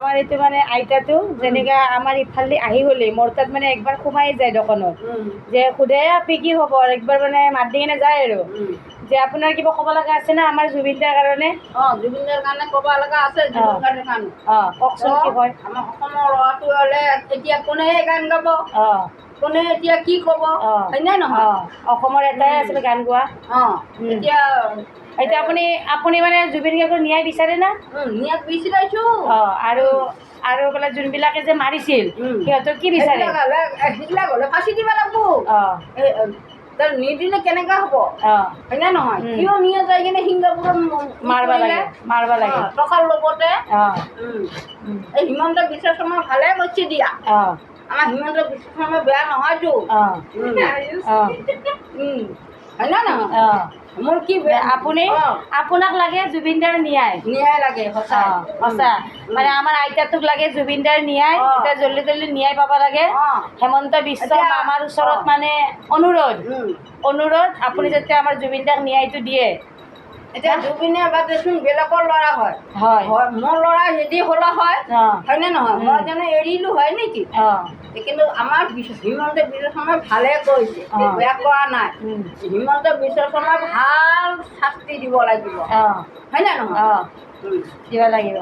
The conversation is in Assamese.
আমাৰ এইটো মানে আইতাটো যেনেকা আমাৰ ইফালে আহি গ'লে মোৰ তাত মানে একবাৰ সোমাই যায় দোকানত যে সোধে আপি কি খবৰ একবাৰ মানে মাত দি কিনে যায় আৰু যে আপোনাৰ কিবা ক'ব লগা আছে না আমাৰ জুবিনদাৰ কাৰণে জুবিনদাৰ কাৰণে ক'ব লগা আছে জুবিনদাৰ কাৰণে কওকচোন কি কয় আমাৰ অসমৰ ল'ৰাটো হ'লে এতিয়া কোনে গান গাব কোনে এতিয়া কি ক'ব হয়নে নহয় অসমৰ এটাই আছিলে গান গোৱা এতিয়া এতিয়া আপুনি মানে জুবিন গাৰ্গক ন্যায় বিচাৰে না ন্যায় বিচাৰিছোঁ আৰু আৰু বোলে যোনবিলাকে যে মাৰিছিল সিহঁতক কি বিচাৰে সেইবিলাক হ'লে ফাঁচি দিব লাগিব নিদিলে কেনেকৈ হ'ব হয়নে নহয় কিয় নিয়ে যাই কিনে সিংগাপুৰত মাৰবা লাগে টকাৰ লগতে এই হিমন্ত বিশ্ব শৰ্মা ভালে কৰিছে দিয়া আমাৰ হিমন্ত বিশ্ব শৰ্মা বেয়া নহয়তো হয়নে নহয় মোৰ কি আপোনাক লাগে জুবিনদাৰ ন্যায় লাগে সঁচা সঁচা মানে আমাৰ আইতাটোক লাগে জুবিনদাৰ ন্যায় এতিয়া জল্দি জল্দি ন্যায় পাব লাগে হেমন্ত বিশ্ব আমাৰ ওচৰত মানে অনুৰোধ আপুনি যাতে আমাৰ জুবিনদাক ন্যায়টো দিয়ে এতিয়া জুবিনে বাদেচোন বেলেগৰ ল'ৰা হয় মোৰ ল'ৰা যদি হ'লা হয় হয়নে নহয় মই জানো এৰিলোঁ হয় নেকি কিন্তু আমাৰ হিমন্ত বিশ্ব শৰ্মাই ভালে কৰিছে বেয়া কৰা নাই হিমন্ত বিশ্ব শৰ্মাই ভাল শাস্তি দিব লাগিব হয়নে নহয় দিব লাগিব